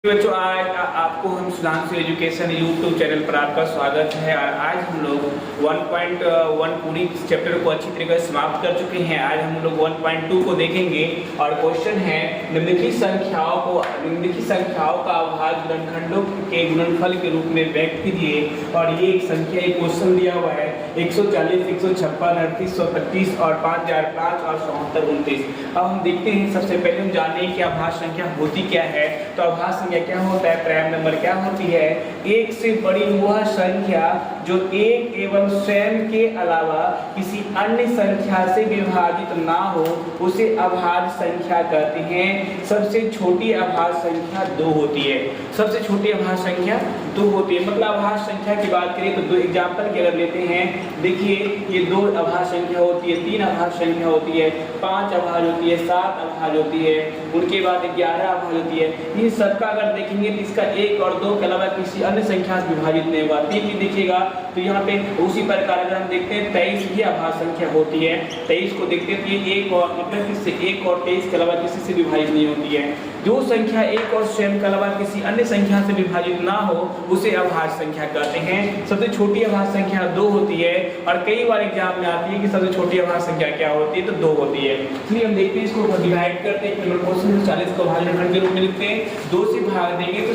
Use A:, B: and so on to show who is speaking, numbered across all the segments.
A: बच्चों आज आपको हम सुधांशु एजुकेशन यूट्यूब चैनल पर आपका स्वागत है। और आज हम लोग 1.1 पूरी चैप्टर को अच्छी तरीके से समाप्त कर चुके हैं। आज हम लोग 1.2 को देखेंगे और क्वेश्चन है निम्नलिखित संख्याओं का अभाज्य गुणनखंडों के गुणनफल के रूप में व्यक्त कीजिए। और ये एक संख्या एक क्वेश्चन दिया हुआ है 140, 156, 3825 और 5005 और 7429। अब हम देखते हैं, सबसे पहले हम जाने कि अभाज्य संख्या होती क्या है। तो अभाज्य संख्या क्या होता है, प्राइम नंबर क्या होती है, एक से बड़ी वह संख्या जो एक एवं स्वयं के अलावा किसी अन्य संख्या से विभाजित ना हो उसे अभाज्य संख्या कहते हैं। सबसे छोटी अभाज्य संख्या 2 होती है। सबसे छोटी अभाज्य संख्या 2 होती है। मतलब अभाज्य संख्या की बात करें तो दो एग्जाम्पल के अगर लेते हैं, देखिए ये 2 अभाज्य संख्या होती है, 3 अभाज्य संख्या होती है, 5 अभाज्य होती है, 7 अभाज्य होती है, उनके बाद 11 अभाज्य होती है। इन सबका अगर देखेंगे तो इसका 1 और 2 के अलावा किसी अन्य संख्या से विभाजित नहीं हुआ। 3 भी देखिएगा तो यहाँ पे उसी प्रकार अगर हम देखते हैं 23 भी अभाज्य संख्या होती है। 23 को देखते हैं तो ये 1 और मतलब किससे 1 और 23 के अलावा किसी से विभाजित नहीं होती है। जो संख्या 1 और स्वयं के अलावा किसी अन्य संख्या से विभाजित ना हो उसे अभाज्य संख्या कहते हैं। सबसे छोटी अभाज्य संख्या 2 होती है। और कई बार एग्जाम में आती है कि सबसे छोटी अभाज्य संख्या क्या होती है, तो 2 होती है। इसलिए हम देखते हैं, इसको डिवाइड करते हैं। क्वेश्चन 40 को अभाज्य गुणनखंड के रूप में लिखते हैं। 2 से भाग देंगे तो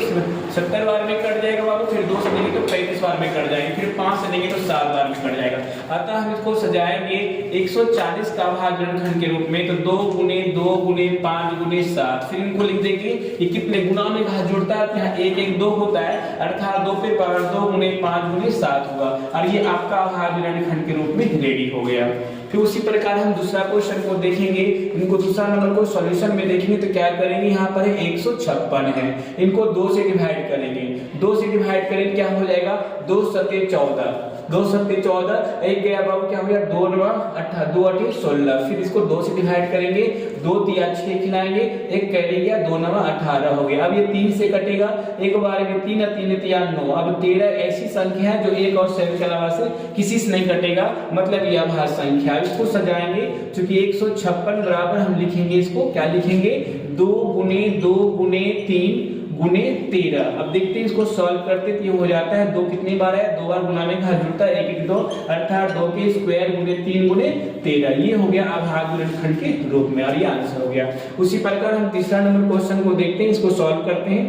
A: 70 बार में कट जाएगा बाबू, फिर 2 से देंगे तो 35 बार में कट जाएंगे, फिर 5 से देंगे तो 7 बार में कट जाएगा। अतः हम इसको सजाएंगे 140 का अभाज्य गुणनखंड के रूप में। तो 2 गुने 2 गुने 5 गुने 7, फिर इनको लिख देंगे ये कितने गुना में घात जुड़ता है, यहाँ 1 1 2 होता है, अर्थात 2 पे पावर 2 गुने 5 गुने 7 हुआ। और ये आपका अभाज्य गुणनखंड के रूप में रेडी हो गया। फिर उसी प्रकार हम दूसरा क्वेश्चन को देखेंगे। इनको दूसरा नंबर को सॉल्यूशन में देखेंगे तो क्या करेंगे, यहाँ पर 156 है, इनको 2 से डिवाइड करेंगे। 2 से डिवाइड करेंगे क्या हो जाएगा, 2 सत्ते 14, 2 सत्ते 14, एक गया बाबू क्या हो गया 2 9 18, 2 8 16। फिर इसको 2 से डिवाइड करेंगे, 2 तिया 6 खिलाएंगे, एक कैरी गया 2 9 18 हो गया। अब ये 3 से कटेगा, एक बार में 3 3 तिया 9। अब 13 ऐसी संख्या है जो 1 और 7 के अलावा से किसी से नहीं कटेगा, मतलब ये अभाज्य संख्या। इसको सजाएंगे क्योंकि 156 बराबर हम लिखेंगे, इसको क्या लिखेंगे 2 गुने 2 गुने 3 गुने 13। अब देखते हैं इसको सॉल्व करते तो ये हो जाता है 2 कितनी बार है, 2 बार गुना में घात जुड़ता है, 1 1 2 अर्थात 2 के स्क्वायर गुने 3 गुने 13। ये हो गया अभाज्य गुणनखंड के रूप में और ये आंसर हो गया। उसी प्रकार हम तीसरा नंबर क्वेश्चन को देखते हैं, इसको सॉल्व करते हैं।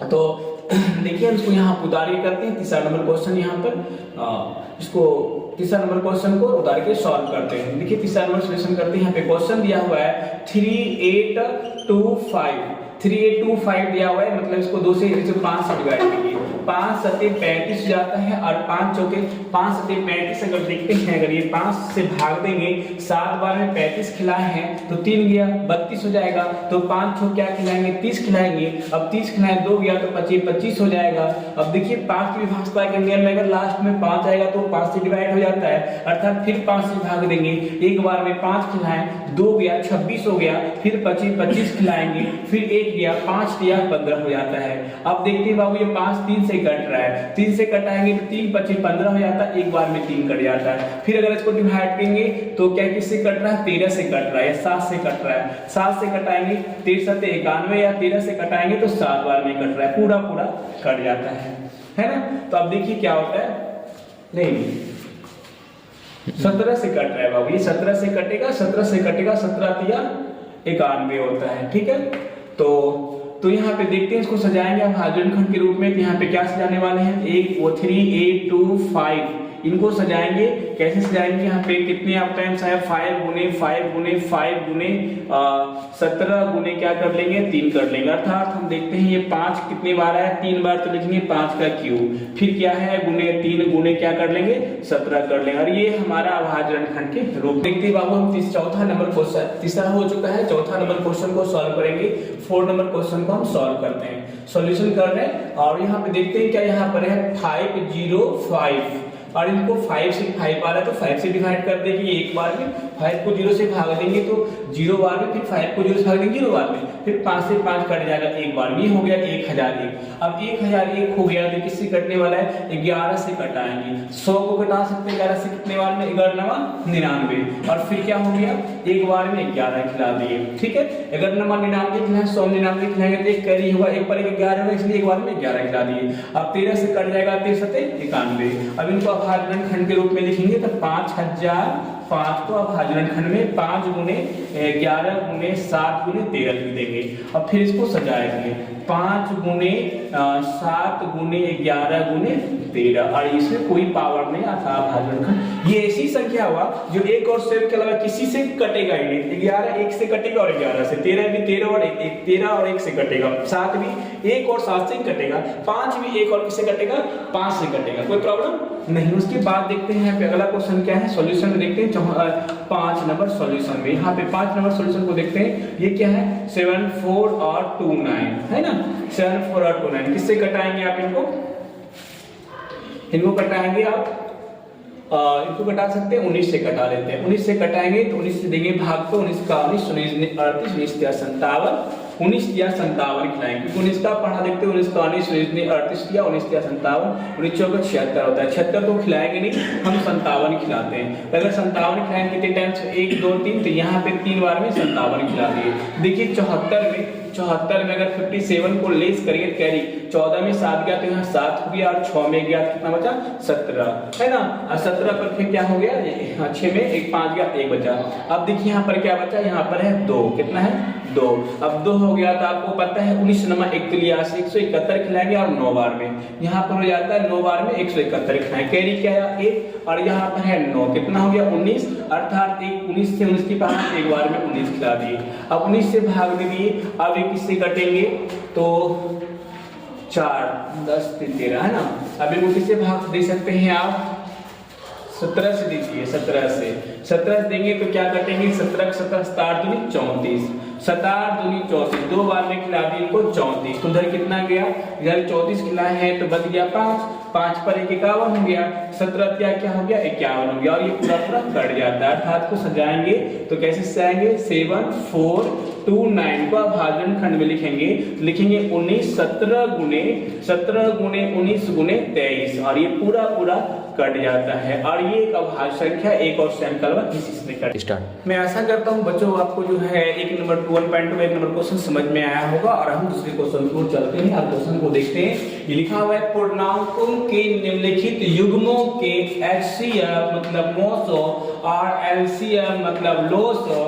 A: तो देखिए हम इसको यहाँ उतार के करते हैं। तीसरा नंबर क्वेश्चन यहाँ पर इसको तीसरा नंबर क्वेश्चन को उतार के सॉल्व करते हैं। देखिए तीसरा नंबर सॉल्यूशन करते हैं। यहाँ पे क्वेश्चन दिया हुआ है 3825 दिया हुआ है, मतलब इसको 2 से 5 से डिवाइड कीजिए। 5 सत्ते 35 हो जाता है और 5 चौके 5 सत्ते 35। अगर देखते हैं, अगर ये 5 से भाग देंगे, 7 बार में 35 खिलाए हैं तो 3 गया 32 हो जाएगा। तो 5 छो क्या खिलाएंगे 30 खिलाएंगे। अब 30 खिलाए 2 गया तो 25 हो जाएगा। अब देखिए 5 की विभाज्यता के नियम में अगर लास्ट में 5 आएगा तो 5 से डिवाइड हो जाता है, अर्थात फिर 5 से भाग देंगे। एक बार में 5 खिलाए, 2 गया 26 हो गया, फिर 25 खिलाएंगे, फिर 1 गया 5 दिया 15 हो जाता है। अब देखते हैं बाबू ये 5 3 से कट रहा है, 3 से कटाएंगे तो 3 25 15 हो जाता है, एक बार में 3 कट जाता है। फिर अगर इसको डिवाइड करेंगे तो क्या किससे कट रहा है, 13 से कट रहा है या 7 से कट रहा है। 7 से कटाएंगे 13 सत्ते 91 या 13 से कटाएंगे तो 7 बार में कट रहा है, पूरा कट जाता है ना। तो अब देखिए क्या होता है, नहीं 17 से कट रहा है बाबू, ये 17 से कटेगा, 17 से कटेगा, 17 तिया 91 होता है। ठीक है, तो यहाँ पे देखते हैं, इसको सजाएंगे हम अभाज्य गुणनखंड के रूप में। यहाँ पे क्या सजाने वाले हैं, 3 8 2 5 इनको सजाएंगे। कैसे सजाएंगे, यहाँ पे कितने आप टाइम्स आया 5 गुने 5 गुने 5 गुने 17 गुने क्या कर लेंगे 3 कर लेंगे। अर्थात हम देखते हैं ये 5 कितनी बार है, 3 बार तो लिखेंगे 5 का क्यूब, फिर क्या है गुने 3 गुने क्या कर लेंगे 17 कर लेंगे। और ये हमारा अभाज्य गुणनखंड के रूप। देखते हैं बाबू हम चौथा नंबर क्वेश्चन, तीसरा हो चुका है, चौथा नंबर क्वेश्चन को सॉल्व करेंगे। 4 नंबर क्वेश्चन को हम सॉल्व करते हैं, सॉल्यूशन कर रहे हैं। और यहाँ पे देखते हैं क्या यहाँ पर है 505 और इनको 5 से 5 आ रहा है तो 5 से डिवाइड कर देंगे एक बार में, 5 को 0 से भाग देंगे तो 0 बार में, फिर 5 को 0 से भाग देंगे 0 बार में, फिर 5 से 5 कट जाएगा एक बार में, हो गया 1001। अब 1001 हो गया तो किससे कटने वाला है, 11 से कटाएंगे। 100 को घटा सकते हैं 11 से, कितने बार में, 11×99, और फिर क्या हो गया, एक बार में 11 खिला दिए, ठीक है। 11×99 खिलाए, 100×99 खिलाएंगे तो एक कैरी होगा, एक पर 11 होगा, इसलिए एक बार में 11 खिला दिए। अब 13 से कट जाएगा 13 7 91। अब इनको अभाज्य खंड के रूप में लिखेंगे तो 5005 को अभाज्य खंड में 5 गुने 11 गुने 7 गुने 13 लिख देंगे। अब फिर इसको सजाएंगे 5 गुने 7 गुने 11 गुने 13, और इसमें कोई पावर नहीं आता अभाज्य खंड। ये ऐसी संख्या हुआ जो एक और सेव के अलावा किसी से कटेगा ही नहीं। 11 1 से कटेगा और 11 से, 13 भी 13 और 1 से कटेगा, 7 भी 1 और 7 से कटेगा, 5 भी 1 और किससे कटेगा, 5 से कटेगा, कोई प्रॉब्लम नहीं। उसके बाद देखते हैं अगला क्वेश्चन क्या है, सॉल्यूशन में देखते हैं 5 नंबर सॉल्यूशन में। यहाँ पे 5 नंबर सॉल्यूशन को देखते हैं, ये क्या है 7 4 और 2 9 है ना, 7 4 और 2 9 किससे कटाएंगे आप, इनको कटाएंगे आप, इनको कटा सकते हैं 19 से कटा लेते हैं। 19 से कटाएंगे तो 19 से देंगे भाग तो 19 का 19 19 38 19 या 57, 19 या 57 खिलाएंगे, 19 का पढ़ा देखते हैं, 19 का 19 19 38 या 19 या 57, 19 चौका 76 होता है। 76 तो खिलाएंगे नहीं, हम 57 खिलाते हैं। अगर 57 खिलाएंगे कितने टाइम्स, 1 2 3, तो यहाँ पे 3 बार में 57 खिला दिए। देखिए 74 में अगर 57 को लेस करिए कैरी, 14 में 7 गया तो यहाँ 7 हो गया, और 6 में गया कितना बचा, 17 है ना, और 17 पर फिर क्या हो गया, 6 में 1 5 गया 1 बचा। अब देखिए यहाँ पर क्या बचा, यहाँ पर है 2, कितना है 2। अब 2 हो गया तो आपको पता है 19 नमा 1 लिया से 171 खिलाएंगे, और 9 बार में यहाँ पर हो जाता है 9 बार में 171 खिलाएंगे, कैरी क्या है 1, और यहाँ पर है 9, कितना हो गया 19, अर्थात 19 से 19 की पावर एक बार में 19 खिला दिए। अब 19 से भाग दिए, अब किससे कटेंगे तो 4 10 13 है ना। अब इनको किससे भाग दे सकते हैं आप, 17 से दीजिए, 17 से देंगे तो क्या कटेंगे, 17 17 7 दूनी 34, 7 दूनी 34, 2 बार में खिला दिए इनको 34, तो उधर कितना गया, इधर 34 खिलाए हैं तो बच गया 5, 5 पर 1 51 हो गया, 17 क्या हो गया 51 हो गया, और ये पूरा कट जाता है। अर्थात को सजाएंगे तो कैसे सजाएंगे, 7 4 2 9 को अभाजन खंड में लिखेंगे 19 17 गुने 19 गुने 23, और ये पूरा कट जाता है, और ये एक अभाज्य संख्या एक और सैंपल किसी से कट स्टार्ट। मैं आशा करता हूँ बच्चों आपको जो है 1 नंबर 1.2 1 नंबर क्वेश्चन समझ में आया होगा, और हम दूसरे क्वेश्चन की ओर चलते हैं। आप क्वेश्चन को देखते हैं, ये लिखा हुआ है पूर्णांकों के निम्नलिखित युग्मों के HCF मतलब मोसो और LCM मतलब लोसो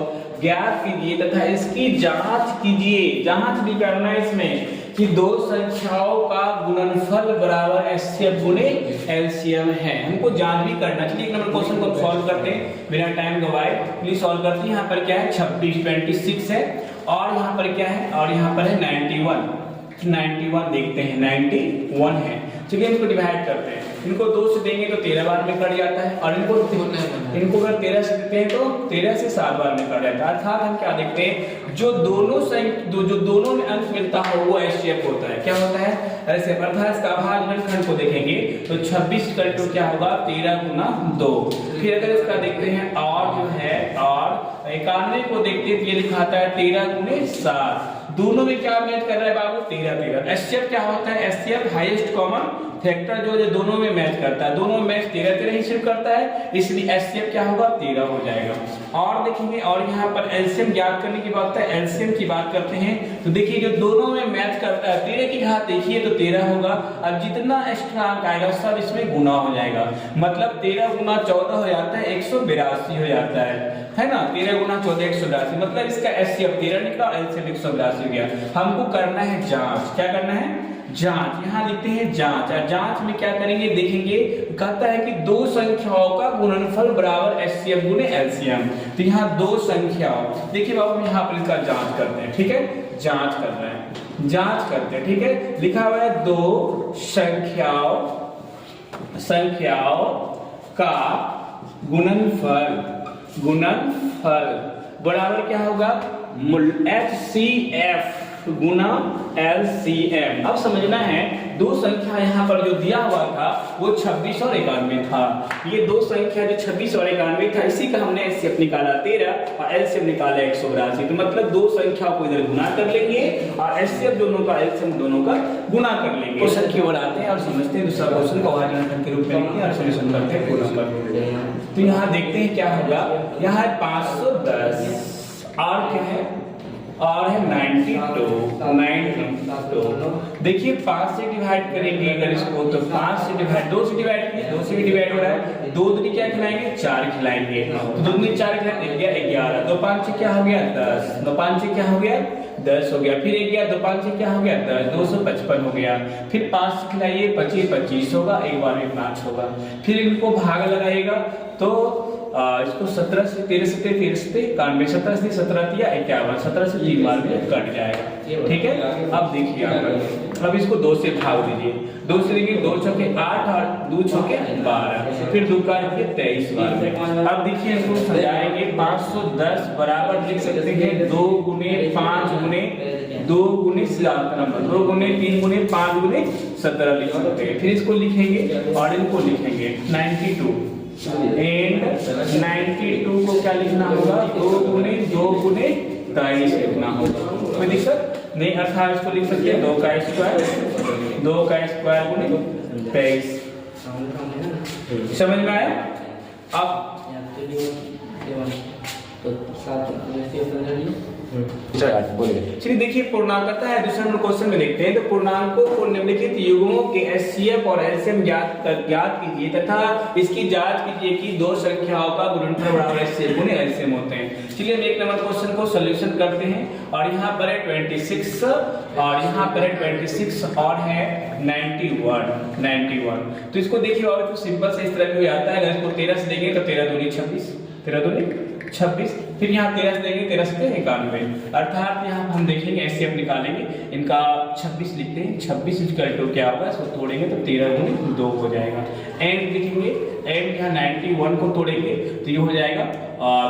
A: ज्ञात कीजिए तथा इसकी जांच कीजिए। जांच भी करना है इसमें कि दो संख्याओं का गुणनफल बराबर HCF गुणे LCM है, हमको जांच भी करना। चलिए 1 नंबर क्वेश्चन को सॉल्व करते हैं बिना टाइम गवाए, प्लीज सॉल्व करते हैं। यहाँ पर क्या है 26 26 है, और यहाँ पर क्या है, और यहाँ पर है 91 देखते हैं 91 है। चलिए इनको डिवाइड करते हैं, इनको 2 से देंगे तो 13 बार में कट जाता है, और इनको अगर 13 से देते हैं तो 13 से 7 बार में कट जाता है। अर्थात हम क्या देखते हैं, जो दोनों में अंक मिलता हो वो HCF होता है। क्या होता है ऐसे, अर्थात इसका अभाज्य खंड को देखेंगे तो 26 का तो क्या होगा 13 गुना 2। फिर अगर इसका देखते हैं और जो है, और 91 को देखते हैं तो ये लिखाता है 13 गुने 7, दोनों में क्या मैच कर रहा है बाबू 13। HCF क्या होता है, HCF हाईएस्ट कॉमन फैक्टर जो दोनों में मैच करता है, दोनों में मैच 13 ही सिर्फ करता है, इसलिए HCF क्या होगा 13 हो जाएगा। और देखेंगे, और यहाँ पर LCM ज्ञात करने की बात है, LCM की बात करते हैं तो देखिए जो दोनों में मैच करता है 13 की घात देखिए तो 13 होगा, अब जितना एक्स्ट्रा अंक आएगा सब इसमें गुना हो जाएगा, मतलब 13 गुना 14 हो जाता है 182 हो जाता है ना। 13 गुना 14 182, मतलब इसका HCF 13 निकला और LCM 182 हो गया। हमको करना है जांच, क्या करना है जांच, यहाँ लिखते हैं जांच। और जांच में क्या करेंगे देखेंगे, कहता है कि दो संख्याओं का गुणनफल बराबर HCF गुने LCM, तो यहाँ दो संख्याओं, देखिए बाबू यहाँ पर इसका जांच करते हैं, ठीक है, जांच कर रहे हैं, जांच करते हैं, ठीक है। लिखा हुआ है दो संख्याओं का गुणनफल बराबर क्या होगा HCF गुना LCM। अब समझना है दो संख्या यहाँ पर जो दिया हुआ था वो 26 और 91 था। ये दो संख्या जो 26 और 91 था इसी का हमने HCF निकाला 13 और LCM निकाला 182। तो मतलब दो संख्या को इधर गुना कर लेंगे और HCF दोनों का LCM दोनों का गुना कर लेंगे। क्वेश्चन की ओर आते हैं और समझते हैं दूसरा क्वेश्चन को वाजिब के रूप में लिखते हैं और सॉल्यूशन करते हैं पूरा नंबर। तो यहाँ देखते हैं क्या होगा। यहाँ है 510 और क्या है और है 92। देखिए 5 से डिवाइड करेंगे अगर इसको तो 5 से डिवाइड 2 से डिवाइड किए 2 से भी डिवाइड हो रहा है। 2 दूनी क्या खिलाएंगे 4 खिलाएंगे तो 2 दूनी 4 खिलाएंगे 11। 2 5 से क्या हो गया 10। 2 5 से क्या हो गया 10 हो गया। फिर 11 2 5 से क्या हो गया 10 255 हो गया। फिर 5 से खिलाइए 25 होगा। एक बार में 5 होगा। फिर इनको भाग लगाइएगा तो इसको 17 से 13 से 13 से 91 17 से 17 दिया 51 17 से 3 बार में कट जाएगा। ठीक है। अब देखिए अब इसको 2 से भाग दीजिए। 2 से देखिए 2 चौके 8 और 2 चौके 12 फिर 2 का 23 बार में। अब देखिए इसको सजाएंगे 510 बराबर लिख सकते हैं 2 गुने 5 गुने 2 गुने 7 नंबर 2 गुने 3 गुने 5 गुने 17 लिख सकते हैं। फिर इसको लिखेंगे और इनको लिखेंगे 92 एंड 92 को क्या लिखना होगा 2 गुने 23 लिखना होगा। कोई दिक्कत नहीं। अर्थात इसको लिख सकते हैं 2 का स्क्वायर गुने 23। समझ में आया। अब चलिए देखिए पूर्णांकता है दूसरे नंबर क्वेश्चन में देखते हैं। तो पूर्णांकों को निम्नलिखित युग्मों के HCF और LCM ज्ञात कीजिए तथा इसकी जांच कीजिए कि दो संख्याओं का गुणनफल बराबर HCF गुने LCM होते हैं। चलिए हम एक नंबर क्वेश्चन को सॉल्यूशन करते हैं और यहाँ पर है 26 और यहाँ पर है 26 और है 91। तो इसको देखिए और तो सिंपल से इस तरह भी हो जाता है। अगर इसको 13 से देंगे तो 13 दूनी 26 13 दूनी 26। फिर यहाँ 13 से देंगे 13 से 91 अर्थात यहाँ हम देखेंगे HCF निकालेंगे इनका 26 लिखते हैं। 26 इक्वल टू क्या होगा इसको तोड़ेंगे तो 13 गुने 2 हो जाएगा। एंड लिखेंगे एंड यहाँ 91 को तोड़ेंगे तो ये हो जाएगा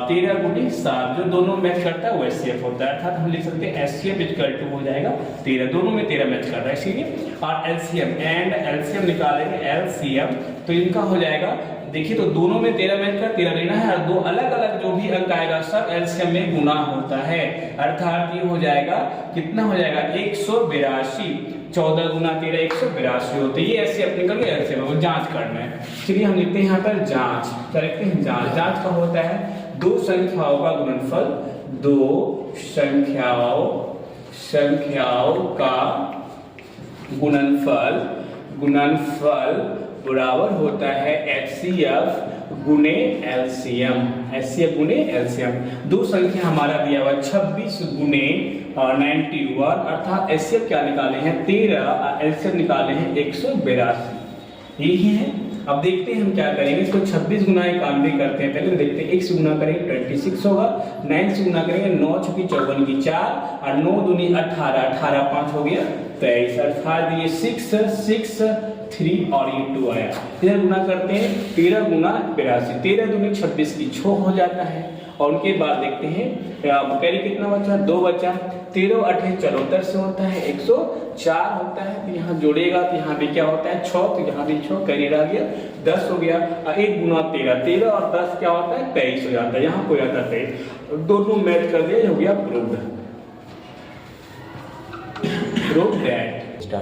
A: 13 गुने 7 जो दोनों मैच करता है वो HCF होता है। अर्थात हम लिख सकते हैं HCF इक्वल टू हो जाएगा 13 दोनों में 13 मैच कर रहा है इसीलिए। और LCM एंड LCM निकालेंगे LCM तो इनका हो जाएगा देखिए तो दोनों में 13 मैच कर 13 लेना है और दो अलग अलग जो भी अंक आएगा सब LCM में गुना होता है। अर्थात ये हो जाएगा कितना हो जाएगा 182। 14 गुना 13 182 होते हैं। ये HCF निकल गया LCM वो जांच करना है। चलिए हम लिखते हैं यहाँ पर जांच क्या लिखते हैं जांच का होता है दो संख्याओं का गुणनफल दो संख्याओं का गुणनफल बराबर होता है HCF गुने LCM। दो संख्या हमारा दिया हुआ 26 गुने 91 अर्थात HCF क्या निकाले हैं 13 और LCM निकाले हैं 182। यही है। अब देखते हैं हम क्या करेंगे इसको 26 गुना 91 करते हैं। पहले देखते हैं 1 से गुना करेंगे 26 होगा। 9 से गुना करेंगे 9 छुकी 54 की 4 और 9 दूनी 18 5 हो गया 23 अर्थात ये 6 3 और ये 2 आया। इधर गुना करते हैं 13 गुना 82 13 दूनी 26 की 6 हो जाता है। और उनके बाद देखते हैं कैरी कितना बचा 2 बचा 13 8 74 से होता है 104 होता है। तो यहाँ जोड़ेगा तो यहाँ भी क्या होता है 6 तो यहाँ भी 6 कैरी रह गया 10 हो गया। 1 गुना 13 और 10 क्या होता है 23 हो जाता है। यहाँ को जाता है 23 दोनों मैच कर दिया हो गया प्रूव्ड दैट।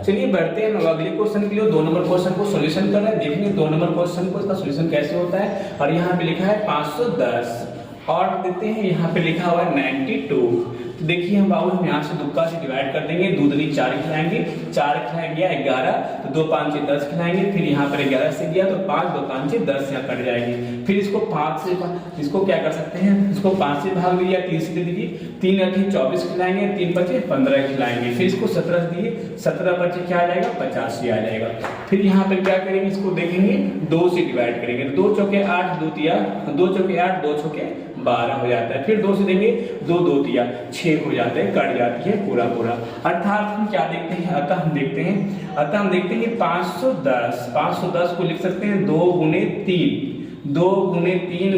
A: चलिए बढ़ते हैं अगले क्वेश्चन के लिए। 2 नंबर क्वेश्चन को सॉल्यूशन कर रहे हैं। देखेंगे 2 नंबर क्वेश्चन को इसका सॉल्यूशन कैसे होता है। और यहाँ पे लिखा है 510 और देते हैं यहाँ पे लिखा हुआ है 92। तो देखिए हम बाबू हम यहाँ से दुक्का से डिवाइड कर देंगे 2 दूनी 4 खिलाएंगे 4 खिलाएंगे 11 तो 2 5 10 खिलाएंगे। फिर यहाँ पर 11 से गया तो 5 2 5 10 यहाँ कट जाएगी। फिर इसको 5 से इसको क्या कर सकते हैं इसको 5 से भाग दीजिए 3 से दे दीजिए 3 8 24 खिलाएंगे 3 5 15 खिलाएंगे। फिर इसको 17 दिए 17 5 क्या आ जाएगा 85 आ जाएगा। फिर यहाँ पर क्या करेंगे इसको देखेंगे 2 से डिवाइड करेंगे 2 चौके 8 2 तिया 2 चौके 8 2 चौके 12 हो जाता है। फिर 2 से देंगे 2 2 तिया 6 हो जाते हैं कट जाती है पूरा अर्थात हम क्या देखते हैं अतः हम देखते हैं 510 को लिख सकते हैं 2 गुने 3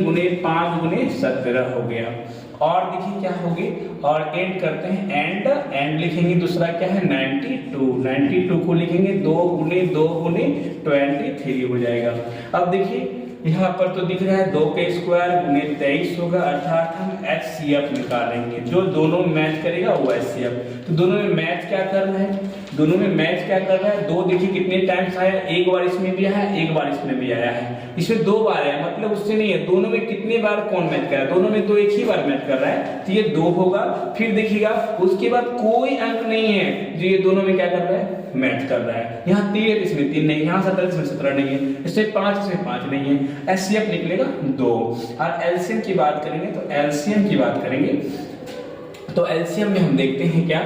A: गुने 5 गुने 17 हो गया। और देखिए क्या होगी, और एंड करते हैं, एंड लिखेंगे, दूसरा क्या है 92 को लिखेंगे 2 गुने 2 गुने 23 हो जाएगा। अब देखिए यहाँ पर तो दिख रहा है 2 के स्क्वायर गुने 23 होगा, अर्थात हम HCF निकालेंगे, जो दोनों में मैच करेगा वो HCF। तो दोनों में मैच क्या कर रहा है, दोनों में मैच क्या कर रहा है, 2 देखिए कितने टाइम्स आया, एक बार इसमें भी आया है, एक बार इसमें भी आया है, इसमें 2 बार आया, मतलब उससे नहीं है, दोनों में कितने बार कौन मैच कर रहा है, दोनों में तो एक ही बार मैच कर रहा है, तो ये 2 होगा। फिर देखिएगा उसके बाद कोई अंक नहीं है जो ये दोनों में क्या कर रहा है, मैच कर रहा है। यहाँ 3 है इसमें 3 नहीं, यहाँ 17 इसमें 17 नहीं है, इसमें 5 इसमें 5 नहीं है, HCF निकलेगा 2। और एलसीएम की बात करेंगे, तो एलसीएम की बात करेंगे तो एलसीएम में हम देखते हैं क्या,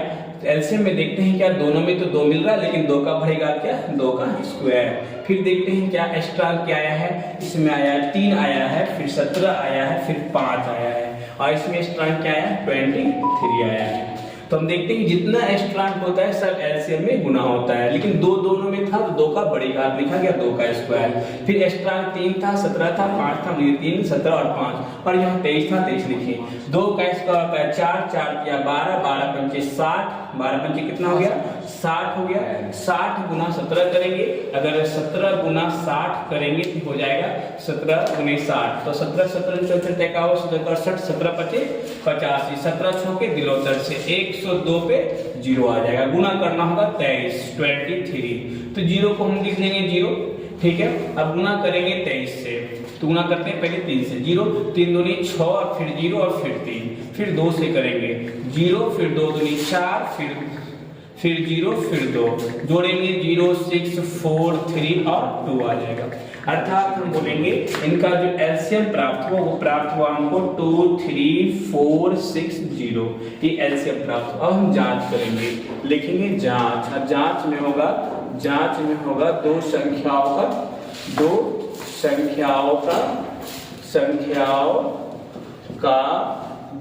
A: एलसीएम में देखते हैं क्या, दोनों में तो 2 मिल रहा है, लेकिन 2 का बढ़ेगा क्या, 2 का स्क्वायर। फिर देखते हैं क्या एक्स्ट्रा क्या आया है, इसमें आया 3 आया है, फिर 17 आया है, फिर 5 आया है, और इसमें एक्स्ट्रा क्या आया 23 आया है। तो हम देखते हैं कि जितना एक्स्ट्रांट होता है सब एलसीएम में गुना होता है, लेकिन 2 दोनों में था तो 2 का बड़ी घात लिखा गया, 2 का स्क्वायर। फिर एक्स्ट्रांट 3 था, 17 था, 5 था, 3 17 और 5, और यहाँ 23 था, 23 लिखिए। 2 का स्क्वायर होता है 4, 4 किया 12, 12 पंचे 60, 12 पंचे कितना हो गया 60 हो गया। 60 गुना 17 करेंगे, अगर 17 गुना 60 करेंगे तो हो जाएगा 17 गुने 60, तो 17 17 64 का 67, 17 पचे 85, 17 छो के दिलोतर से 102 पे 0 आ जाएगा। गुना करना होगा 23 तो 0 को हम लिख लेंगे 0, ठीक है। अब गुना करेंगे 23 से, तो गुना करते हैं पहले 3 से, 0 3 दूनी 6 और फिर 0 और फिर 3, फिर 2 से करेंगे 0, फिर 2 दूनी 4, फिर 0, फिर 2 जोड़ेंगे 0 6 4 3 और 2 आ जाएगा। अर्थात हम बोलेंगे इनका जो एलसीएम प्राप्त हुआ वो प्राप्त हुआ हमको 2 3 4 6 0, ये एलसीएम प्राप्त हुआ। अब हम जांच करेंगे, लिखेंगे जांच। अब जांच में होगा दो संख्याओं का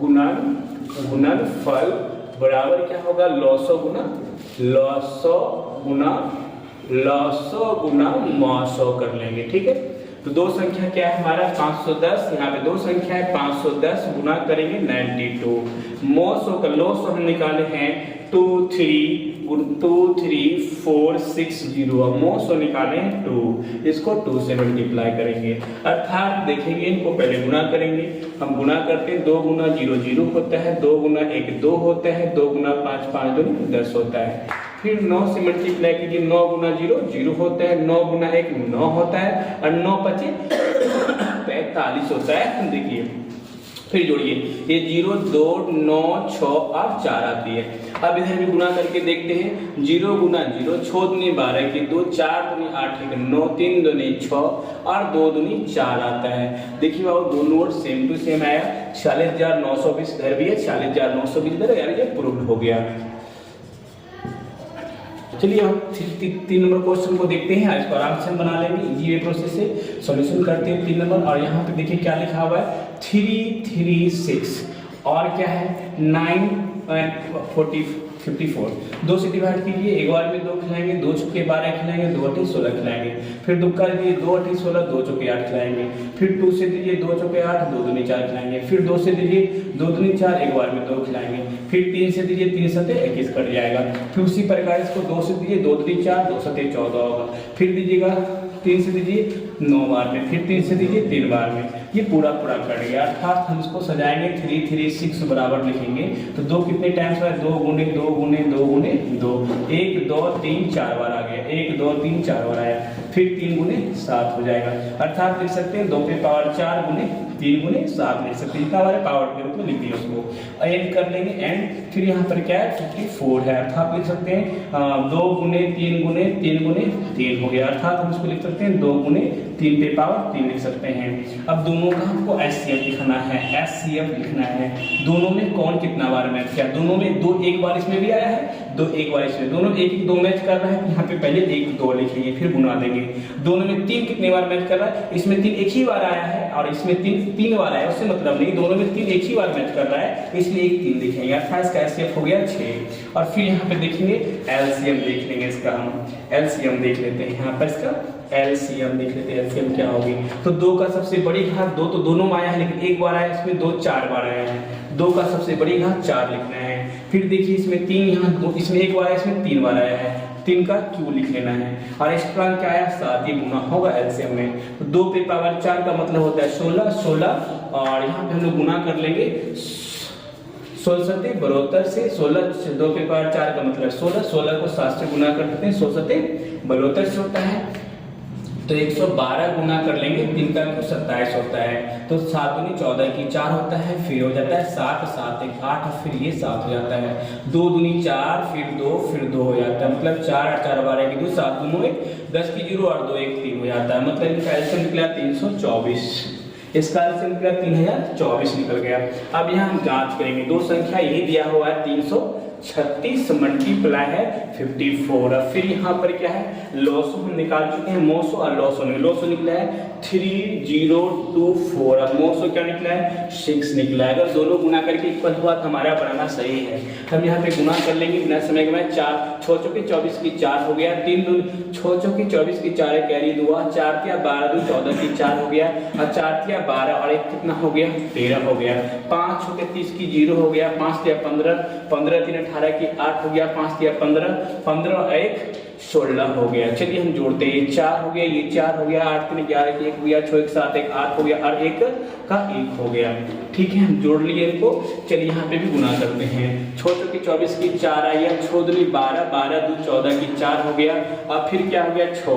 A: गुणनफल बराबर क्या होगा, लॉसो गुना मौसो कर लेंगे, ठीक है। तो 2 संख्या क्या है हमारा 510, यहाँ पे 2 संख्या है 510 गुना करेंगे 92। मौसो का लॉसो हम निकाले हैं 2 3 4 6 0, मौसो निकाले हैं 2, इसको 2 से मल्टीप्लाई करेंगे, अर्थात देखेंगे इनको पहले गुना करेंगे। हम गुना करते हैं 2 गुना 0 0 होता है, 2 गुना 1 2 होता है, 2 गुना 5 5 2 10 होता है। फिर 9 से मल्टीप्लाई कीजिए, 9 गुना 0 0 होता है, 9 गुना 1 9 होता है, और 9 पचे 45 होता है। देखिए फिर जोड़िए, ये 0 2 9 6 और 4 आती है। अब इधर भी गुना करके देखते हैं, 0 गुना 0 6 दूनी 12 की 2, 4 दूनी 8 की 9, 3 दूनी 6 और 2 दूनी 4 आता है। देखिए बाबू दोनों ओर सेम टू सेम आया, 46,920 इधर भी है, 46,920 इधर, यानी ये प्रूव्ड हो गया। चलिए हम 3 नंबर क्वेश्चन को देखते हैं, इसको आराम से हम बना लेंगे, इजी वे प्रोसेस से सॉल्यूशन करते हैं 3 नंबर। और यहाँ पे देखिए क्या लिखा हुआ है 3 6 और क्या है 9 54, 2 से डिवाइड कीजिए, एक बार में 2 खिलाएंगे, 2 छुके 12 खिलाएंगे, 2 8 16 खिलाएंगे, फिर दुक्का दीजिए 2 8 16, 2 चौके 8 खिलाएंगे, फिर 2 से दीजिए 2 चौके 8, 2 दूनी 4 खिलाएंगे, फिर 2 से दीजिए 2 दूनी 4, एक बार में 2 खिलाएंगे, फिर 3 से दीजिए 3 सते 21 कट जाएगा, फिर उसी प्रकार इसको 2 से दीजिए 2 दूनी 4, 2 सते 14 होगा, फिर दीजिएगा 3 से दीजिए 9 बार में, फिर 3 से दीजिए 3 बार में, ये पूरा कट गया। अर्थात हम इसको सजाएंगे 3 3 6 बराबर लिखेंगे, तो 2 कितने टाइम्स है 2 गुने 2 गुने 2 गुने 2, 1 2 3 4 बार आ गया, 1 2 3 4 बार आया, फिर 3 गुने 7 हो जाएगा। अर्थात लिख सकते हैं 2 पे पावर 4 गुने 3 गुने 7 लिख सकते हैं, इतना हमारे पावर के रूप में लिख दिया उसको, एंड कर लेंगे एंड। फिर यहाँ पर क्या है 54 है, अर्थात लिख सकते हैं 2 गुने 3 गुने 3 गुने 3 हो गया, अर्थात हम इसको लिख सकते हैं 2 गुने 3 पे पावर 3 लिख सकते हैं। अब दोनों का हमको HCF लिखना है, HCF लिखना है, दोनों में कौन कितना बार मैच किया, दोनों में 2 एक बार इसमें भी आया है, 2 एक बार इसमें, दोनों 1 1 2 मैच कर रहा है, यहाँ पे पहले 1 2 लिखेंगे फिर गुना देंगे। दोनों में 3 कितने बार मैच कर रहा है, इसमें 3 एक ही बार आया है और इसमें 3 बार आया है, उससे मतलब नहीं, दोनों में 3 एक ही बार मैच कर रहा है, इसलिए 1 3 लिखेंगे, अर्थात इसका HCF हो गया 6। और फिर यहाँ पे देखेंगे LCM देख लेंगे, इसका हम LCM देख लेते हैं, यहाँ पर इसका LCM देख लेते हैं, LCM क्या होगी। तो 2 का सबसे बड़ी घात 2 तो दोनों में आया है, लेकिन एक बार आया इसमें 2 4 बार आया है, 2 का सबसे बड़ी घात 4 लिखना है। फिर देखिए इसमें 3 यहाँ 2, इसमें 1 बार आया, इसमें 3 बार आया है, 3 का क्यू लिख लेना है। और एक्स्ट्रा क्या आया 7, ये गुना होगा एलसीएम में। तो 2 पे पावर 4 का मतलब होता है 16, 16 और यहाँ पे हम लोग गुना कर लेंगे 16 72 से 16 से 2 पे पावर 4 का मतलब 16, 16 को 7 से गुना कर देते हैं 16 72 से होता है। तो 112 गुना कर लेंगे, 3 का 27 होता है। तो 7 दूनी 14 की 4 होता है, फिर हो जाता है 7 7 1 8 और फिर ये 7 हो जाता है। 2 दूनी 4 फिर 2 हो जाता है, मतलब 4 8 4 12 की 2 7 दूनों 1 10 की 0 और 2 1 3 हो जाता है। मतलब इनका एलसीएम निकला 324, इसका एलसीएम निकला 3024 निकल गया। अब यहाँ हम जांच करेंगे, दो संख्या यही दिया हुआ है 336 मल्टीप्लाई है 54। अब फिर यहाँ पर क्या है लॉसो हम निकाल चुके हैं, मोसो और लॉसो निकला है 3024 और मोसो क्या निकला है 6 निकला है। अगर दोनों गुना करके इक्वल हुआ तो हमारा बनाना सही है। हम यहाँ पे गुना कर लेंगे बिना समय के, मैं 4 6 चौके 24 की 4 हो गया, 3 2 6 चौके 24 की 4 कैरी 2 4 तिया 12 2 14 की 4 हो गया और 4 तिया 12 और 1 कितना हो गया 13 हो गया। 5 चौके 30 की 0 हो गया, 5 तिया 15 15 3 18 की 8 हो गया, 5 तिया 15 15 और 1 16 हो गया। चलिए हम जोड़ते हैं, ये 4 हो गया, ये 4 हो गया, 8 3 11 की 1 हो गया, 6 1 7 1 8 हो गया और 1 का 1 हो गया। ठीक है, हम जोड़ लिए इनको। चलिए यहाँ पे भी गुना करते हैं, 6 चौके 24 की 4 आई है, 6 दूनी 12 12 2 14 की 4 हो गया और फिर क्या हो गया 6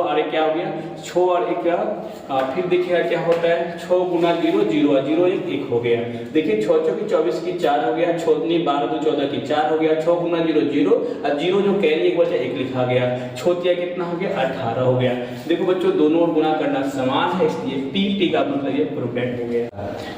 A: और 1 क्या हो गया 6 और 1 फिर देखिएगा क्या होता है 6 गुना 0 0 और 0 1 हो गया। देखिए 6 चौके 24 की 4 हो गया, 6 दूनी 12 2 14 की 4 हो गया, 6 गुना 0 0 और 0 जो कैरी एक बचा 1 लिखा गया, छोटिया कितना हो गया 18 हो गया। देखो बच्चों दोनों गुना करना समान है, इसलिए पीटी का मतलब ये प्रूवेंट हो गया।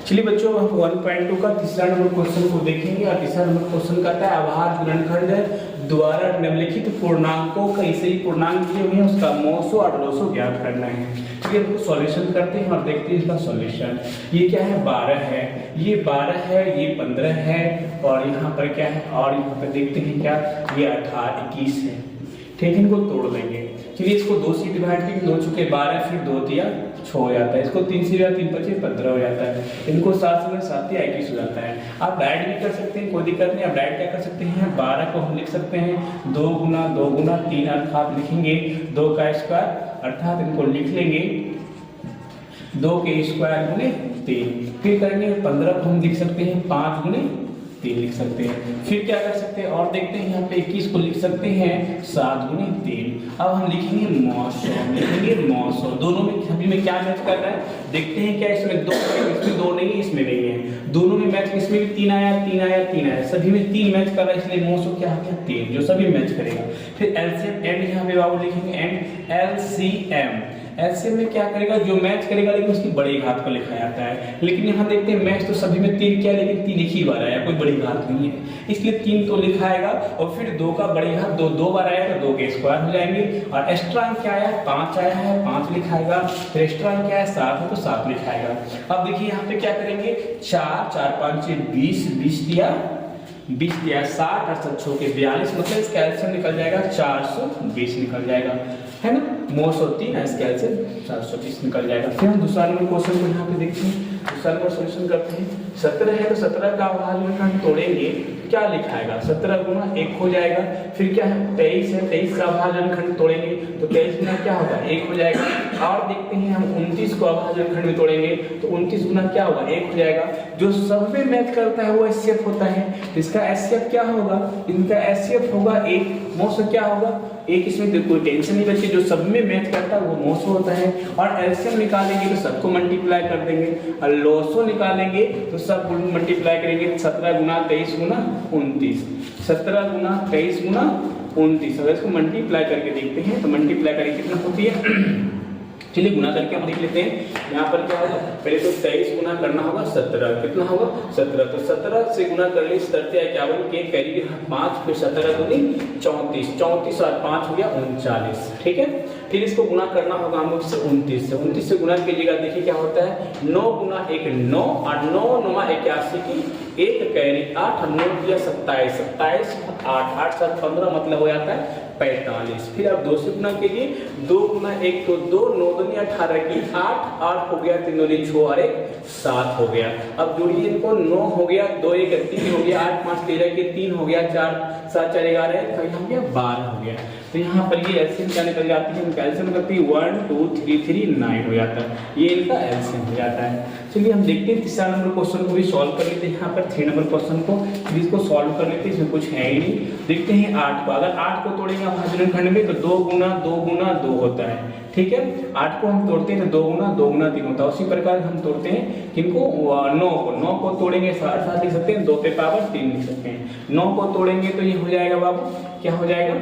A: चलिए बच्चों हम 1.2 का तीसरा नंबर क्वेश्चन को देखेंगे और तीसरा नंबर क्वेश्चन कहता है अभाज्य गुणनखंड द्वारा निम्नलिखित पूर्णांकों का इसे ही पूर्णांक दिए हुए हैं उसका मोसो और लोसो ज्ञात करना है। चलिए हम सॉल्यूशन करते हैं और देखते हैं इसका सॉल्यूशन। ये क्या है 12 है, ये 12 है, ये 15 है और यहाँ पर क्या है और यहाँ पर देखते हैं क्या ये 18 21 है। ठीक है, इनको तोड़ लेंगे। चलिए इसको 2 से डिवाइड करके 2 चुके 12 फिर 2 दिया 6 हो जाता है, इसको 3 से 3 25 15 हो जाता है, इनको 7 से 7 21 हो जाता है। आप डायरेक्ट भी कर सकते हैं, कोई दिक्कत नहीं। आप डायरेक्ट क्या कर सकते हैं 12 को हम लिख सकते हैं 2 गुना 3 अर्थात लिखेंगे 2 का स्क्वायर अर्थात इनको लिख लेंगे 2 के स्क्वायर गुने 3। फिर करेंगे 15 को हम लिख सकते हैं 5 गुने 3 लिख सकते हैं। फिर क्या कर सकते हैं और देखते हैं यहाँ पे 21 को लिख सकते हैं 7 गुने 3। अब हम लिखेंगे मौसो, दोनों में सभी में क्या मैच कर रहा है देखते हैं क्या इसमें 2 इसमें 2 नहीं है, इसमें नहीं है, दोनों में मैच, इसमें भी 3 आया 3 आया 3 आया, सभी में 3 मैच कर रहा है, इसलिए मौसो क्या हो गया 3 जो सभी मैच करेगा। फिर एलसीएम एंड यहाँ पे बाबू लिखेंगे एंड एलसीएम में क्या करेगा जो मैच करेगा लेकिन उसकी बड़ी घात को लिखा जाता है। लेकिन यहाँ देखते हैं मैच तो सभी में 3 किया लेकिन 3 एक ही बार आया, कोई बड़ी घात नहीं है, इसलिए 3 तो लिखा आएगा और फिर 2 का बड़ी घात 2 बार आया तो 2 के स्क्वायर हो जाएंगे और एक्स्ट्रा क्या आया 5 आया है 5 लिखाएगा, फिर एक्स्ट्रा क्या है 7 है तो 7 लिखाएगा। अब देखिए यहाँ पे क्या करेंगे 4 4 5 20 20 दिया 60 और 7 6 के 42 मतलब इसका एलसीएम निकल जाएगा 420 निकल जाएगा, है ना। मोसो 3 है, इसका एलसीएम 420 निकल जाएगा। फिर हम दूसरा नंबर क्वेश्चन को यहाँ पे देखते हैं, दूसरा नंबर सॉल्यूशन करते हैं। 17 है तो 17 का अभाज्य हम तोड़ेंगे, क्या लिखाएगा 17 गुना 1 हो जाएगा। फिर क्या है 23 है, 23 का अभाज्य खंड तोड़ेंगे तो 23 गुना क्या होगा 1 हो जाएगा। और देखते हैं हम 29 को अभाज्य खंड में तोड़ेंगे तो 29 गुना क्या होगा 1 हो जाएगा। जो सब में मैच करता है वो एचसीएफ होता है, इसका एचसीएफ क्या होगा, इनका एचसीएफ होगा 1, मोसो क्या होगा 1। इसमें तो कोई टेंशन नहीं बच्चे, जो सब में मैच करता है वो मोसो होता है। और एलसीएम निकालेंगे तो सबको मल्टीप्लाई कर देंगे और लोसो निकालेंगे तो सब मल्टीप्लाई करेंगे 17 गुना 23 गुना 29, 17 गुना 23 गुना 29। अगर इसको मल्टीप्लाई करके देखते हैं तो मल्टीप्लाई करके कितना होती है चलिए गुना करके हम देख लेते हैं। यहाँ पर क्या होगा पहले तो 23 गुना करना होगा 17, कितना होगा 17, तो 17 से गुना कर ली 17 51 के कैरी 5 फिर 17 दूनी 34 34 और 5 हो गया 39, ठीक है। फिर इसको गुना करना होगा हम लोग से 29 से गुना कीजिएगा, देखिए क्या होता है 9 गुना 1 9 और 9 9 81 की 1 कैरी 8 और 9 दिया 27 27 8 8 7 15 मतलब हो जाता है 45। फिर आप 2 से गुना कीजिए, 2 गुना 1 तो 2, 9 दूनी 18 की 8, 8 हो गया, 3 दूनी 6 और 1 7 हो गया। अब जोड़िए इनको, 9 हो गया, 2 1 3 हो गया, 8 5 13 के 3 हो गया, 4 7 4 11 तो हो गया 12 हो गया। तो यहाँ पर ये एलसीएम क्या निकल जाती है, कैल्शियम करती है 1 2 3 3 9 हो जाता है, ये इनका एलसीएम हो जाता है। चलिए हम देखते हैं तीसरा नंबर क्वेश्चन को भी सॉल्व कर लेते हैं। यहाँ पर 3 नंबर क्वेश्चन को फिर इसको सॉल्व कर लेते हैं, इसमें कुछ है ही नहीं। देखते हैं 8 को, अगर 8 को तोड़ेंगे अभाज्य खंड में तो 2 गुना 2 गुना 2 होता है, ठीक है। 8 को हम तोड़ते हैं तो 2 गुना 2 गुना 3 होता है। उसी प्रकार हम तोड़ते हैं किनको, 9 को तोड़ेंगे 7 लिख सकते हैं, 2 पे पावर 3 लिख सकते हैं। 9 को तोड़ेंगे तो ये हो जाएगा बाबू, क्या हो जाएगा,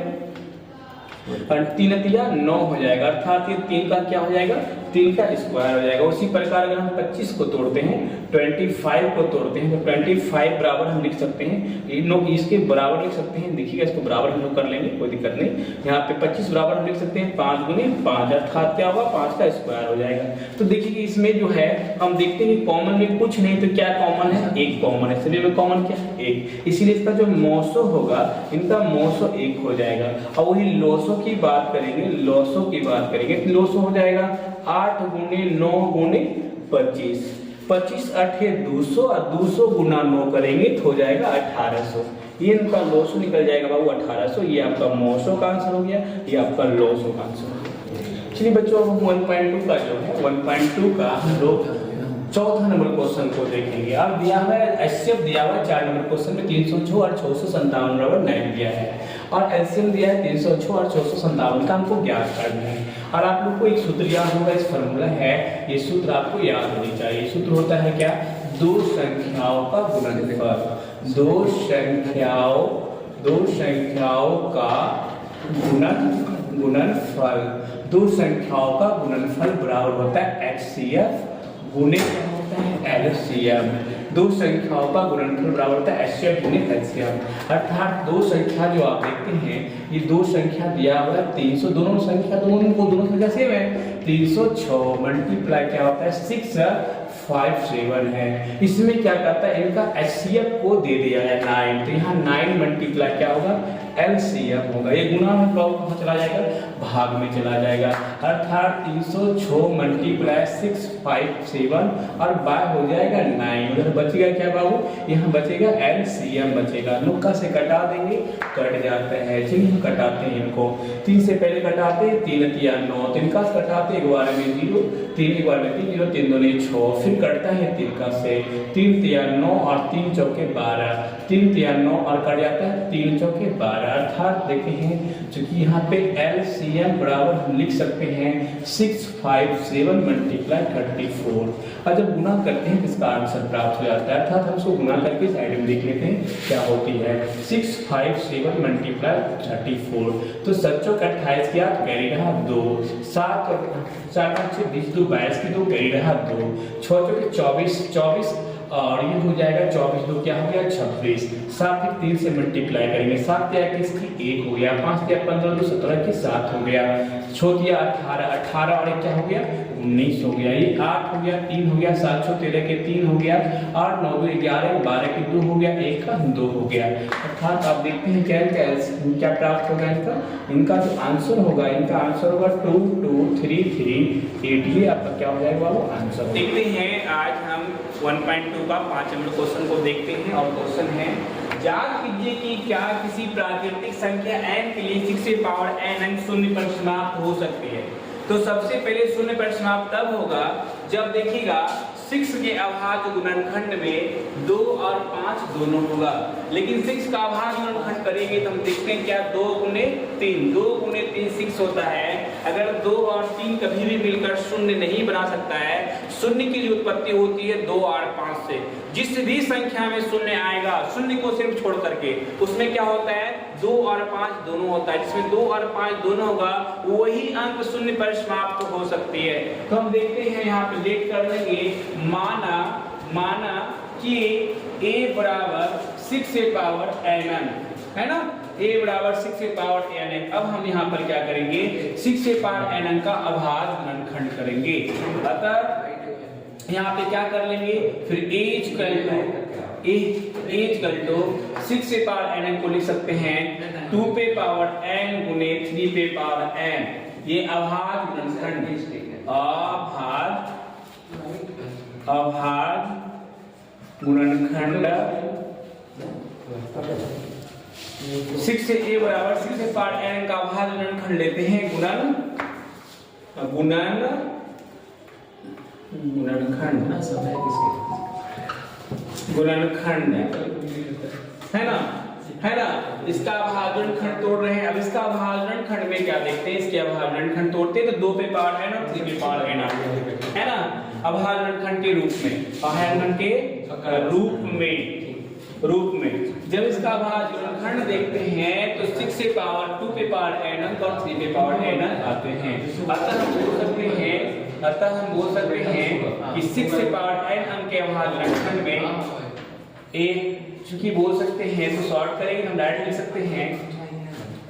A: 3 तिया 9 हो जाएगा, अर्थात ये 3 का क्या हो जाएगा, 3 का स्क्वायर हो जाएगा। उसी प्रकार अगर हम 25 को तोड़ते हैं, 25 को तोड़ते हैं तो 25 बराबर हम लिख सकते हैं, इन लोग इसके बराबर लिख सकते हैं, देखिएगा इसको बराबर हम लोग कर लेंगे, कोई दिक्कत नहीं। यहाँ पे 25 बराबर हम लिख सकते हैं 5 गुने 5, अर्थात क्या होगा, 5 का स्क्वायर हो जाएगा। तो देखिए इसमें जो है हम देखते हैं कॉमन में कुछ नहीं, तो क्या कॉमन है, 1 कॉमन है, सभी में कॉमन क्या है 1, इसीलिए इसका जो मौसो होगा, इनका मौसो 1 हो जाएगा। और वही लोसो की बात करेंगे, लोसो की बात करेंगे तो लोसो हो जाएगा 8 गुने 9 गुने 25, 25 8 200 और 200 गुना 9 करेंगे तो हो जाएगा 1800। ये इनका लोसो निकल जाएगा बाबू 1800। ये आपका मौसो का आंसर हो गया, ये आपका लोसो का आंसर हो गया। चलिए बच्चों अब 1.2 का जो है 1.2 का हम लोग चौथा नंबर क्वेश्चन को देखेंगे। अब दिया हुआ है एचसीएफ दिया हुआ है 4 नंबर क्वेश्चन में 306 और 657 बराबर 9 दिया है, और एलसीएम दिया है 306 और 657 का हमको ज्ञात करना है। और आप लोग को एक सूत्र याद होगा, इस फॉर्मूला है, ये सूत्र आपको याद होनी चाहिए। सूत्र होता है क्या, दो संख्याओं का गुणनफल, दो संख्याओं का गुणनफल, दो संख्याओं का गुणनफल बराबर होता है एचसीएफ गुणे क्या होता है एलसीएम। दो संख्याओं का गुणनफल बराबर होता है एचसीएफ गुणे एलसीएम, अर्थात दो संख्या जो आप देखते हैं, ये दो संख्या दिया हुआ है 300, दोनों संख्या सेम है, 306 मल्टीप्लाई क्या होता है 657 है। इसमें क्या करता है, इनका एचसीएफ को दे दिया है 9, तो यहाँ 9 मल्टीप्लाई क्या होगा एलसीएम होगा। ये गुणा में कहाँ चला जाएगा, भाग में चला जाएगा, अर्थात 306 मल्टीप्लाई 657 और बाय हो जाएगा 9। उधर बचेगा क्या बाबू, यहाँ बचेगा एलसीएम बचेगा, नुक्का से कटा देंगे, कट जाता है। चलिए हम कटाते हैं इनको, 3 से पहले कटाते हैं 3 तिया 9, 3 का कटाते 11 में 0, 3 एक बार में 3 0, 3 दूनी 6, फिर कटता है 3 का से 3 तिया 9 और 3 चौके 12, 3 तिया 9 और कट जाता है 3 चौके 12, अर्थात देखते हैं चूंकि यहाँ पे एलसीएम बराबर हम लिख सकते हैं 657 मल्टीप्लाई 34, और जब गुना करते हैं इसका आंसर प्राप्त हो जाता है, अर्थात हम इसको गुना करके साइड में देख लेते हैं क्या होती है 657 मल्टीप्लाई 34। तो 7 चौक 28 किया तो कैरी रहा 2, 7 4 5 6 20 2 22 की 2 कैरी रहा 2, 6 चौके 24 और ये हो जाएगा 24 2 क्या हो गया 26, 7 फिर 3 से मल्टीप्लाई करेंगे, 7 तिया 21 की 1 हो गया, 5 तिया 15 2 17 की 7 हो गया, 6 तिया 18 और 1 क्या हो गया 19 हो गया, ये 8 हो गया, 3 हो गया, 7 6 13 के 3 हो गया, 8 9 2 11 12 के 2 हो गया, 1 का 2 हो गया, अर्थात आप देखते हैं क्या प्राप्त होगा इनका जो आंसर होगा, इनका आंसर होगा 2 2 3 3 8। ये आपका क्या हो जाएगा वो आंसर। देखते हैं आज हम 1.2 का 5 नंबर क्वेश्चन को देखते हैं, और क्वेश्चन है जांच कीजिए कि क्या किसी प्राकृतिक संख्या n के लिए 6 से पावर n शून्य पर समाप्त हो सकती है। तो सबसे पहले शून्य पर समाप्त तब होगा जब देखिएगा 6 के अभाज्य गुणनखंड में 2 और 5 दोनों होगा, लेकिन 6 का अभाज्य गुणनखंड करेंगे तो हम देखते हैं क्या 2 गुने 3 6 होता है। अगर 2 और 3 कभी भी मिलकर शून्य नहीं बना सकता है, शून्य की जो उत्पत्ति होती है 2 और 5 से। जिस भी संख्या में शून्य आएगा, शून्य को सिर्फ छोड़ करके, उसमें क्या होता है 2 और 5 दोनों होता है, जिसमें 2 और 5 दोनों होगा वही अंक शून्य पर समाप्त हो सकती है। तो हम देखते हैं यहाँ पे लेट कर लेंगे, माना कि a बराबर 6 से पावर nn है ना, a बराबर 6 से पावर nn। अब हम यहाँ पर क्या करेंगे 6 से पावर nn का अभाज्य गुणनखंड करेंगे, अतः यहाँ पे क्या कर लेंगे फिर एज ए इक्वल टू 6 पे पावर n को लिख सकते हैं 2 पे पावर n गुने 3 पे पावर n। ये अभाज्य गुणनखंड गुणनखंड 6 से a बराबर 6 पे पावर n का अभाज्य गुणनखंड लेते हैं गुणनखंड है ना, इसका अभाज्य खंड तोड़ रहे हैं। अब इसका अभाज्य खंड में क्या देखते हैं, इसके अभाज्य खंड तोड़ते हैं तो 2 पे पावर n और 3 पे पावर n है ना, अभाज्य खंड के रूप में, अभाज्य खंड के रूप में जब इसका अभाज्य खंड देखते हैं तो 6 से पावर 2 पे पावर n और 3 पे पावर n आते हैं। अतः हम बोल सकते हैं कि 6 से पावर n अंक के अभाज्य खंड में a चूंकि बोल सकते हैं तो सॉर्ट करेंगे, हम डायरेक्ट लिख सकते हैं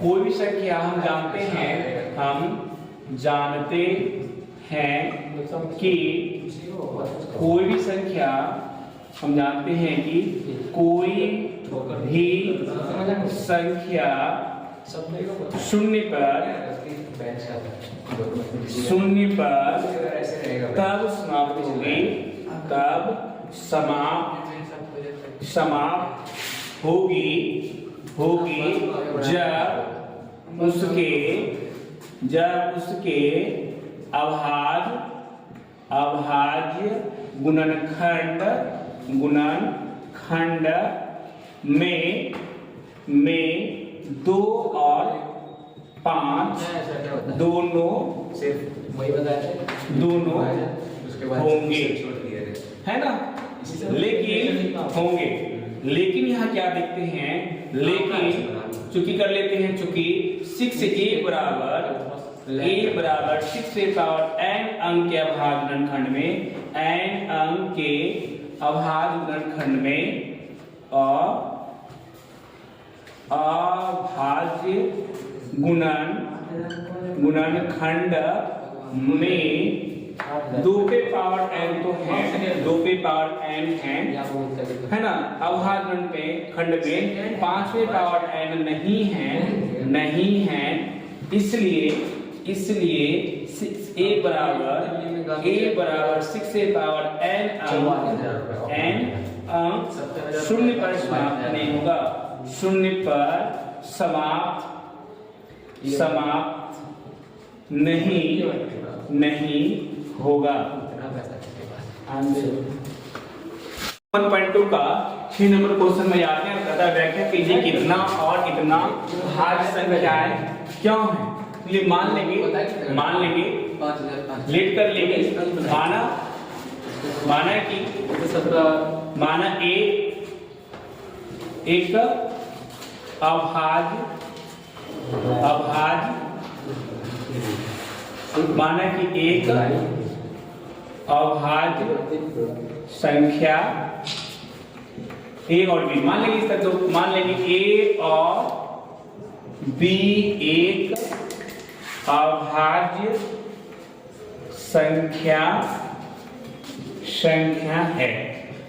A: कोई भी संख्या हम जानते हैं कि कोई भी संख्या शून्य पर तब समाप्त होगी जब उसके अभाज्य गुणनखंड में 2 और 5 दोनों होंगे, है ना, लेकिन यहाँ क्या देखते हैं, चूंकि कर लेते हैं, चूंकि 6 a बराबर 6 पे पावर n अंक के अभाज्य गुणनखंड में अभाज्य गुणनखंड में 2 पे पावर n तो है, 2 पे पावर n है ना, अभाज्य खंड में 5 पे पावर n नहीं है, इसलिए a बराबर 6 पे पावर n अंक शून्य पर समाप्त नहीं होगा, शून्य पर समाप्त नहीं होगा। 1.2 का 6 नंबर क्वेश्चन में आते हैं, कहता है व्याख्या कीजिए कितना और इतना भाज्य संख्याएं क्यों है। चलिए मान लेंगे लेट कर लेंगे, माना एक अभाज्य माना कि एक अभाज्य संख्या a और b, मान लेंगे इस तरह, तो मान लेंगे a और b एक अभाज्य संख्या है।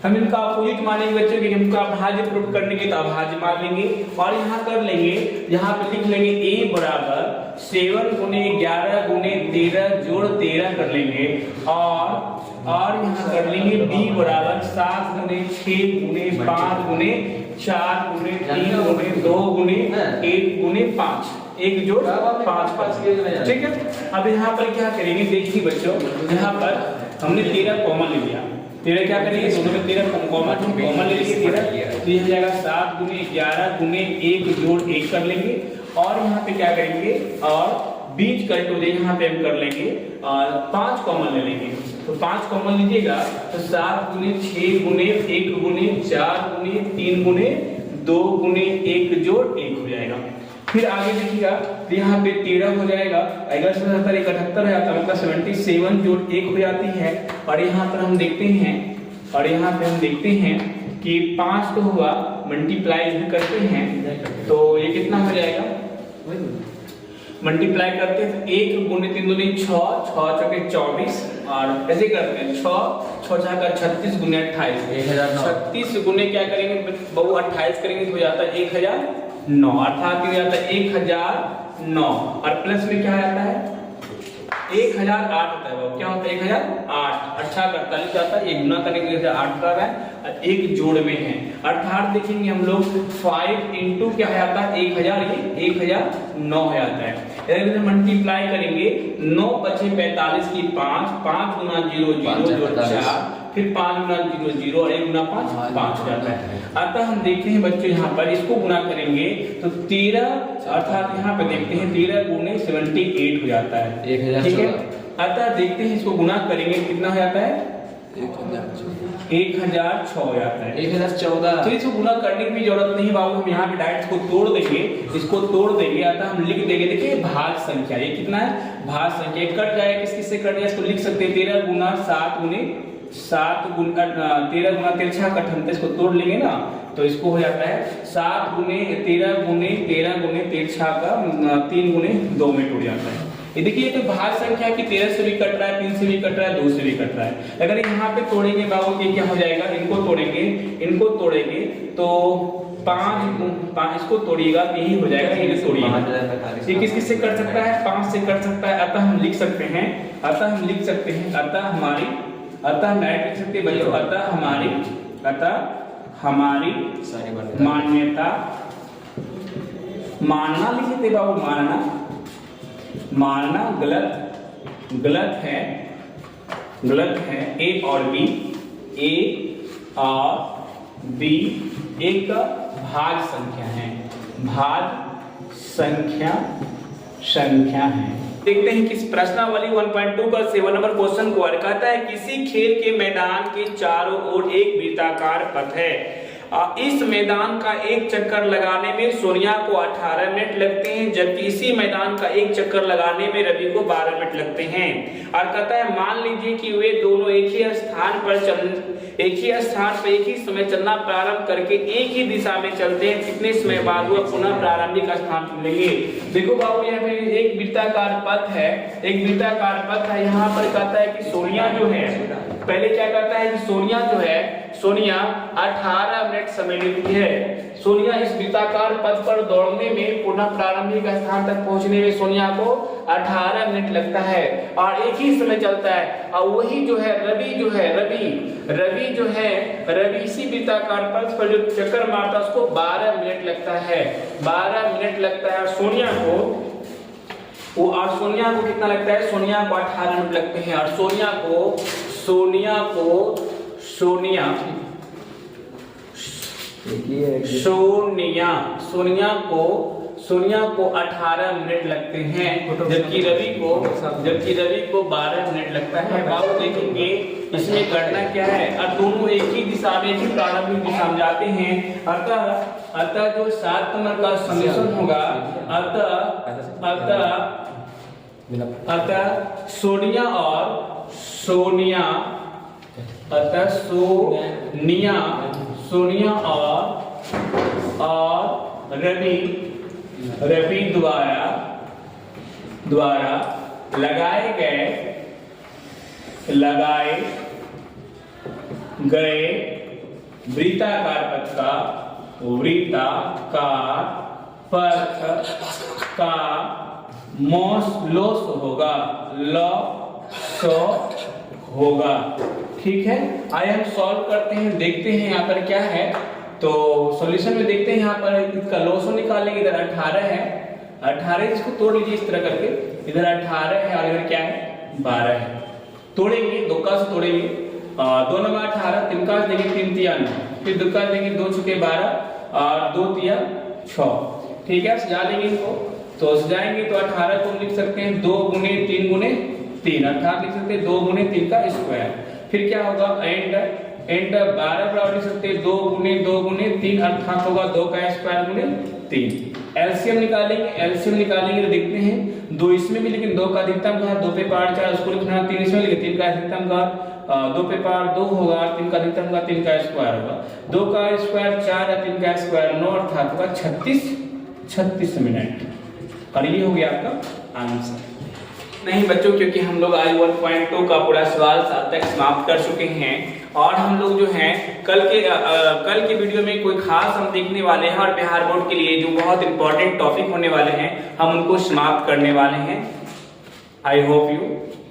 A: हम इनका अपोजिट मानेंगे बच्चों कि हमको अभाज्य प्रूफ करने के तो अभाज्य मान लेंगे, और यहाँ कर लेंगे, यहाँ पे लिख लेंगे a बराबर 7 गुने 11 गुने 13 जोड़ 13 कर लेंगे, और यहाँ कर लेंगे b बराबर 7 गुने 6 गुने 5 गुने 4 गुने 3 गुने 2 गुने 1 गुने 5, 1 जोड़ 5, ठीक है। अब यहाँ पर क्या करेंगे, देखिए बच्चों, यहाँ पर हमने 13 कॉमन ले लिया, 13 क्या करेंगे, दोनों में 13 कॉमन ले लेंगे, 13 तो यह जाएगा 7 गुने 11 गुने 1 जोड़ 1 कर लेंगे, और यहाँ पे क्या करेंगे, और बीच कट हो जाए, यहाँ पे हम कर लेंगे और 5 कॉमन ले लेंगे, तो 5 कॉमन लीजिएगा तो 7 गुने 6 गुने 1 गुने 4 गुने 3 गुने 2 गुने 1 जोड़ 1 हो जाएगा। फिर आगे देखिएगा तो यहाँ पे 13 हो जाएगा, अगर 77 78 है तो मतलब 77 जोड़ 1 हो जाती है, और यहाँ पर हम देखते हैं कि 5 तो हुआ, मल्टीप्लाई भी करते हैं तो ये कितना हो जाएगा, मल्टीप्लाई करते हैं, 1 गुने 3 दूनी 6, 6 चौके 24 और ऐसे करते हैं 6 6 छक्का 36 गुने 28, 36 गुने क्या करेंगे बहु 28 करेंगे तो हो जाता है 1009, अर्थात ये आता है 1009 और प्लस में क्या आता है 1008 होता है। क्या होता है 1008, अच्छा 48 आता है, एक गुना करेंगे तो 8 कर रहा है और एक जोड़ में है, अर्थात देखेंगे हम लोग 5 इंटू क्या आता है 1000, ये 1009 हो जाता है। यदि मल्टीप्लाई करेंगे 9 बचे 45 की 5, 5 गुना 0 0 जोड़ 4, फिर 5 गुना 0 0 और 1 गुना 5 5 हो जाता है। अतः हम देखते हैं बच्चों यहाँ पर इसको गुना करेंगे तो 13, अर्थात यहाँ पे देखते हैं 13 गुने 78 हो जाता है, ठीक है। अतः देखते हैं इसको गुना करेंगे कितना हो जाता है 1006 हो जाता है, 1014। तो इसको गुना करने की भी जरूरत नहीं बाबू, हम यहाँ पे डायरेक्ट इसको तोड़ देंगे, इसको तोड़ देंगे। अतः हम लिख देंगे, देखिए भाग संख्या, ये कितना है भाग संख्या, कट जाएगा, किस किस से कट जाएगा इसको लिख सकते हैं 13 गुना 7 गुने 7 गुना 13 गुना 13 38 को तोड़ लेंगे ना तो इसको हो जाता है 7 गुने 13 गुने 13 गुने 13 का 3 गुने 2 में टूट जाता है। ये देखिए तो भाग संख्या की 13 से भी कट रहा है, 3 से भी कट रहा है, 2 से भी कट रहा है। अगर यहाँ पे तोड़ेंगे बाबू ये क्या हो जाएगा, इनको तोड़ेंगे तो 5 इसको तोड़िएगा तो यही हो जाएगा, ये तोड़िएगा ये किस किस से कट सकता है 5 से कट सकता है। अतः हम लिख सकते हैं अतः हम लिख सकते हैं अतः डायरेक्ट लिख सकते हैं बच्चों, अतः हमारी मान्यता, मानना लिख सकते बाबू, मानना गलत है ए और बी एक भाग संख्या है। देखते हैं किस प्रश्नावली 1.2 का 7 नंबर क्वेश्चन को कहता है किसी खेल के मैदान के चारों ओर एक वृत्ताकार पथ है, इस मैदान का एक चक्कर लगाने में सोनिया को 18 मिनट लगते हैं, जबकि इसी मैदान का एक चक्कर लगाने में रवि को 12 मिनट लगते हैं। और कहता है मान लीजिए कि वे दोनों एक ही स्थान पर एक ही समय चलना प्रारंभ करके एक ही दिशा में चलते हैं, कितने समय बाद वह पुनः प्रारंभिक स्थान चुनेंगे। देखो बाबू यहाँ पे एक वृत्ताकार पथ है, यहाँ पर कहता है कि सोनिया जो है, पहले क्या कहता है कि सोनिया 18 मिनट समय लेती है। सोनिया इस वृत्ताकार पथ पर दौड़ने में पुनः प्रारंभिक स्थान तक पहुंचने में सोनिया को 18 मिनट लगता है और एक ही समय चलता है। और वही जो है रवि इसी वृत्ताकार पथ पर जो चक्कर मारता है उसको 12 मिनट लगता है, 12 मिनट लगता है। और सोनिया को कितना लगता है, सोनिया को 18 मिनट लगते हैं। और सोनिया को 18 मिनट लगते हैं, जबकि रवि को 12 मिनट लगता है। बाबू देखेंगे इसमें करना क्या है, और दोनों एक ही दिशा में, एक ही प्रारंभिक दिशा में जाते हैं। अतः जो 7 नंबर का समीकरण होगा, अतः सोनिया और रवि द्वारा लगाए गए वृत्ताकार पथ का लॉस होगा। ठीक है, आइए हम सॉल्व करते हैं, देखते हैं यहाँ पर क्या है। तो सॉल्यूशन में देखते हैं, यहाँ पर इसका लॉस निकालेंगे, इधर 18 है, 18 इसको तोड़ लीजिए इस तरह करके, इधर 18 है और इधर क्या है 12 है। तोड़ेंगे, दो का से तोड़ेंगे, 2 नंबर 18, 3 का देंगे 3 तिया 9, फिर 2 का देंगे 2 छुके 12 और 2 तिया 6। ठीक है, सजा लेंगे इनको, तो सजाएंगे तो 18 को लिख सकते हैं 2 गुने 3 गुने 3, अर्थात लिख सकते हैं 2 गुने 3 का स्क्वायर। फिर क्या होगा एंड 12 बराबर लिख सकते हैं 2 गुने 3, अर्थात होगा 2 का स्क्वायर गुने 3। एलसीएम निकालेंगे तो देखते हैं 2 इसमें भी, लेकिन 2 का अधिकतम घात 2 पे पावर 4 उसको लिखना है 3 इसमें, लेकिन 3 का अधिकतम घात 2 पे पावर 2 होगा, 3 का अधिकतम घात 3 का स्क्वायर होगा, 2 का स्क्वायर 4 है, 3 का स्क्वायर 9, अर्थात होगा 36 मिनट। और ये हो गया आपका आंसर। नहीं बच्चों, क्योंकि हम लोग आज 1.2 का पूरा सवाल साल तक समाप्त कर चुके हैं और हम लोग जो है कल के वीडियो में कोई खास हम देखने वाले हैं और बिहार बोर्ड के लिए जो बहुत इंपॉर्टेंट टॉपिक होने वाले हैं हम उनको समाप्त करने वाले हैं। I hope you